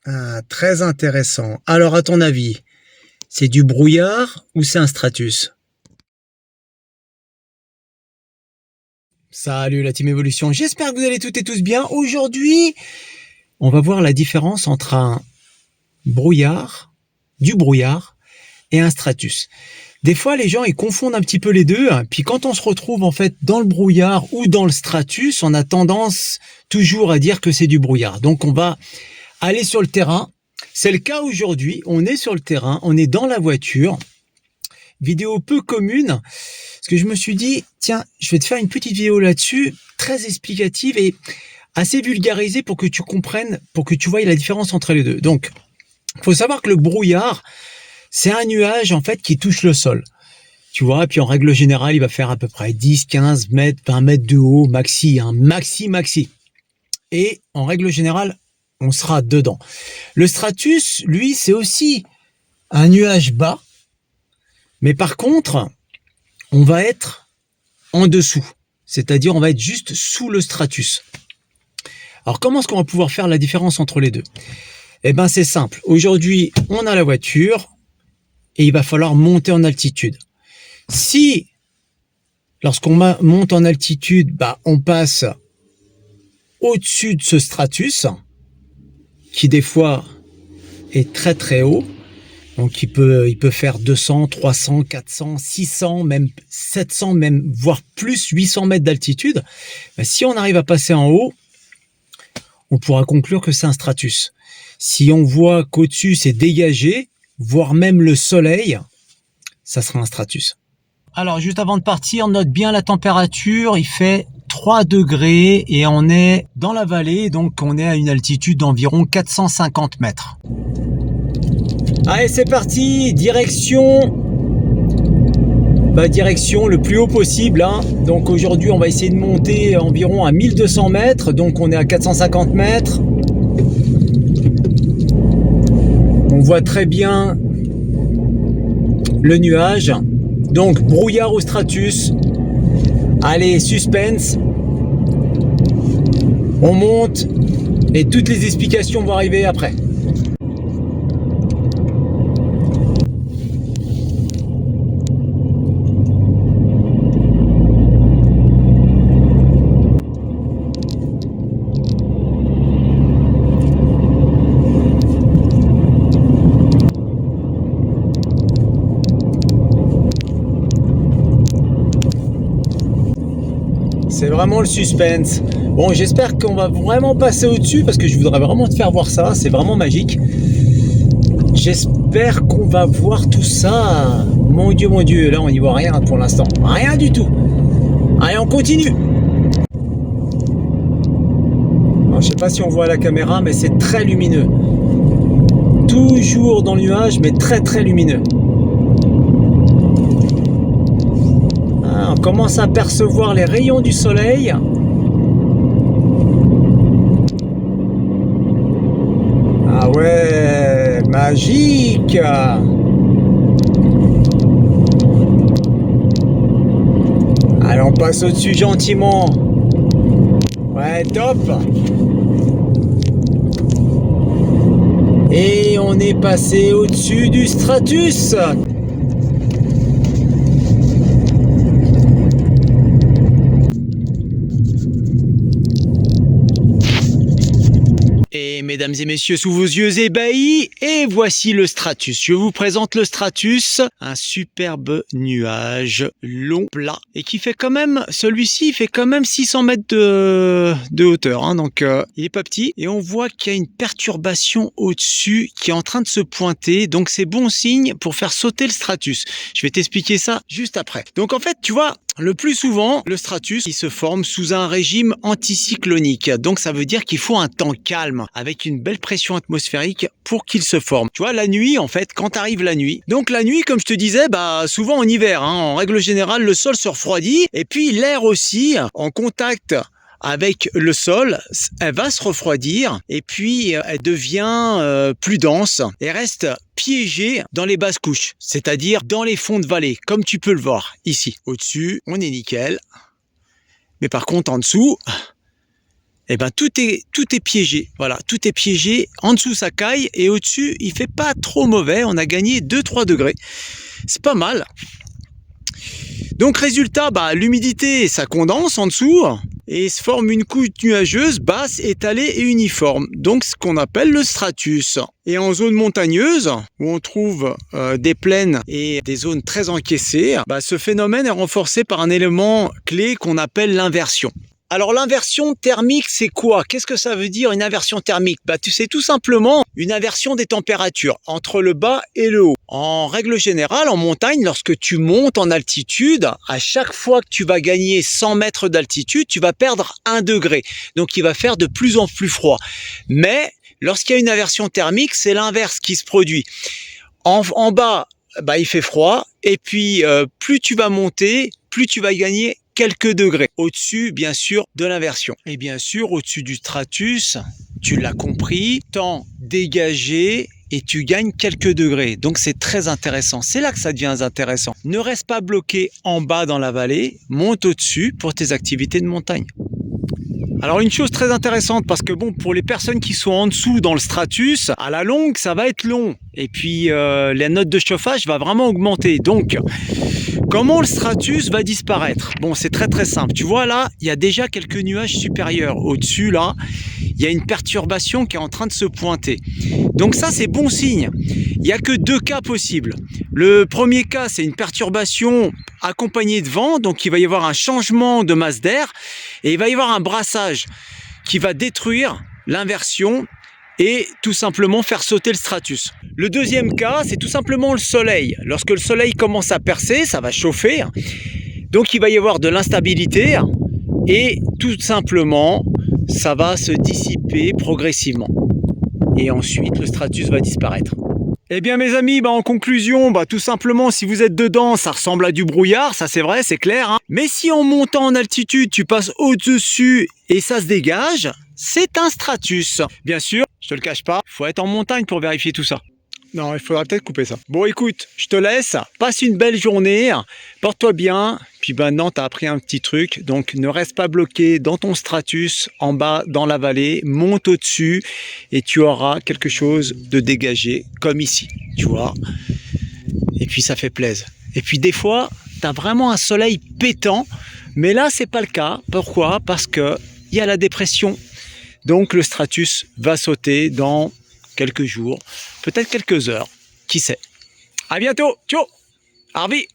Ah, très intéressant. Alors, à ton avis, c'est du brouillard ou c'est un stratus? Salut la team Évolution, j'espère que vous allez toutes et tous bien. Aujourd'hui, on va voir la différence entre un brouillard, du brouillard et un stratus. Des fois, les gens ils confondent un petit peu les deux, puis quand on se retrouve en fait dans le brouillard ou dans le stratus, on a tendance toujours à dire que c'est du brouillard. Donc on va aller sur le terrain. C'est le cas aujourd'hui, on est sur le terrain, on est dans la voiture. Vidéo peu commune, parce que je me suis dit, tiens, je vais te faire une petite vidéo là-dessus, très explicative et assez vulgarisée pour que tu comprennes, pour que tu voies la différence entre les deux. Donc, il faut savoir que le brouillard, c'est un nuage en fait qui touche le sol. Tu vois, puis en règle générale, il va faire à peu près 10, 15 mètres, 20 mètres de haut, maxi, hein, maxi. Et en règle générale, on sera dedans. Le stratus, lui, c'est aussi un nuage bas, mais par contre, on va être en dessous. C'est-à-dire, on va être juste sous le stratus. Alors, comment est-ce qu'on va pouvoir faire la différence entre les deux? Eh bien, c'est simple. Aujourd'hui, on a la voiture et il va falloir monter en altitude. Si, lorsqu'on monte en altitude, on passe au-dessus de ce stratus, qui des fois est très très haut, donc il peut faire 200, 300, 400, 600, même 700, même voire plus 800 mètres d'altitude. Si on arrive à passer en haut, on pourra conclure que c'est un stratus. Si on voit qu'au-dessus c'est dégagé, voire même le soleil, ça sera un stratus. Alors juste avant de partir, note bien la température, il fait 3 degrés et on est dans la vallée, donc on est à une altitude d'environ 450 mètres. Allez, c'est parti, direction le plus haut possible, hein. Donc aujourd'hui on va essayer de monter environ à 1200 mètres, donc on est à 450 mètres. On voit très bien le nuage, donc brouillard ou stratus. Allez, suspense, on monte et toutes les explications vont arriver après. C'est vraiment le suspense. Bon, j'espère qu'on va vraiment passer au-dessus parce que je voudrais vraiment te faire voir ça. C'est vraiment magique. J'espère qu'on va voir tout ça. Mon Dieu, là on n'y voit rien pour l'instant. Rien du tout. Allez, on continue. Alors, je sais pas si on voit à la caméra, mais c'est très lumineux. Toujours dans le nuage, mais très très lumineux. On commence à percevoir les rayons du soleil. Ah ouais, magique! Allez, on passe au-dessus gentiment. Ouais, top! Et on est passé au-dessus du stratus. Et mesdames et messieurs, sous vos yeux ébahis, et voici le stratus. Je vous présente le stratus, un superbe nuage long, plat, et qui fait quand même, celui-ci, il fait quand même 600 mètres de hauteur, hein, donc il est pas petit, et on voit qu'il y a une perturbation au-dessus qui est en train de se pointer, donc c'est bon signe pour faire sauter le stratus. Je vais t'expliquer ça juste après. Donc en fait, tu vois, le plus souvent, le stratus, il se forme sous un régime anticyclonique. Donc, ça veut dire qu'il faut un temps calme, avec une belle pression atmosphérique pour qu'il se forme. Tu vois, la nuit, en fait, quand arrive la nuit. Donc, la nuit, comme je te disais, souvent en hiver, hein, en règle générale, le sol se refroidit. Et puis, l'air aussi, en contact avec le sol, elle va se refroidir et puis elle devient plus dense et reste piégée dans les basses couches, c'est-à-dire dans les fonds de vallée, comme tu peux le voir ici. Au-dessus, on est nickel, mais par contre en dessous, eh ben tout est piégé. Voilà, tout est piégé. En dessous ça caille et au-dessus il fait pas trop mauvais. On a gagné 2-3 degrés. C'est pas mal. Donc résultat, l'humidité ça condense en dessous et se forme une couche nuageuse basse, étalée et uniforme. Donc ce qu'on appelle le stratus. Et en zone montagneuse, où on trouve des plaines et des zones très encaissées, ce phénomène est renforcé par un élément clé qu'on appelle l'inversion. Alors l'inversion thermique, c'est quoi? Qu'est-ce que ça veut dire une inversion thermique? C'est tout simplement une inversion des températures entre le bas et le haut. En règle générale, en montagne, lorsque tu montes en altitude, à chaque fois que tu vas gagner 100 mètres d'altitude, tu vas perdre 1 degré. Donc il va faire de plus en plus froid. Mais lorsqu'il y a une inversion thermique, c'est l'inverse qui se produit. En bas, il fait froid. Et puis, plus tu vas monter, plus tu vas gagner quelques degrés au-dessus, bien sûr, de l'inversion. Et bien sûr, au-dessus du stratus, tu l'as compris, temps dégagé et tu gagnes quelques degrés. Donc, c'est très intéressant. C'est là que ça devient intéressant. Ne reste pas bloqué en bas dans la vallée, monte au-dessus pour tes activités de montagne. Alors une chose très intéressante, parce que pour les personnes qui sont en dessous dans le stratus, à la longue ça va être long et puis la note de chauffage va vraiment augmenter. Donc comment le stratus va disparaître? C'est très très simple. Tu vois là, il y a déjà quelques nuages supérieurs. Au-dessus là, il y a une perturbation qui est en train de se pointer. Donc ça c'est bon signe. Il n'y a que 2 cas possibles. Le premier cas, c'est une perturbation accompagnée de vent, donc il va y avoir un changement de masse d'air et il va y avoir un brassage qui va détruire l'inversion et tout simplement faire sauter le stratus. Le deuxième cas, c'est tout simplement le soleil. Lorsque le soleil commence à percer, ça va chauffer, donc il va y avoir de l'instabilité et tout simplement, ça va se dissiper progressivement. Et ensuite, le stratus va disparaître. Eh bien mes amis, en conclusion, tout simplement si vous êtes dedans, ça ressemble à du brouillard, ça c'est vrai, c'est clair. Mais si en montant en altitude, tu passes au-dessus et ça se dégage, c'est un stratus. Bien sûr, je te le cache pas, il faut être en montagne pour vérifier tout ça. Non, il faudra peut-être couper ça. Bon écoute, je te laisse, passe une belle journée, porte-toi bien, puis maintenant tu as appris un petit truc, donc ne reste pas bloqué dans ton stratus en bas dans la vallée, monte au-dessus et tu auras quelque chose de dégagé comme ici, tu vois. Et puis ça fait plaisir. Et puis des fois, tu as vraiment un soleil pétant, mais là c'est pas le cas. Pourquoi? Parce que il y a la dépression. Donc le stratus va sauter dans quelques jours, peut-être quelques heures, qui sait. À bientôt, ciao, Harvey.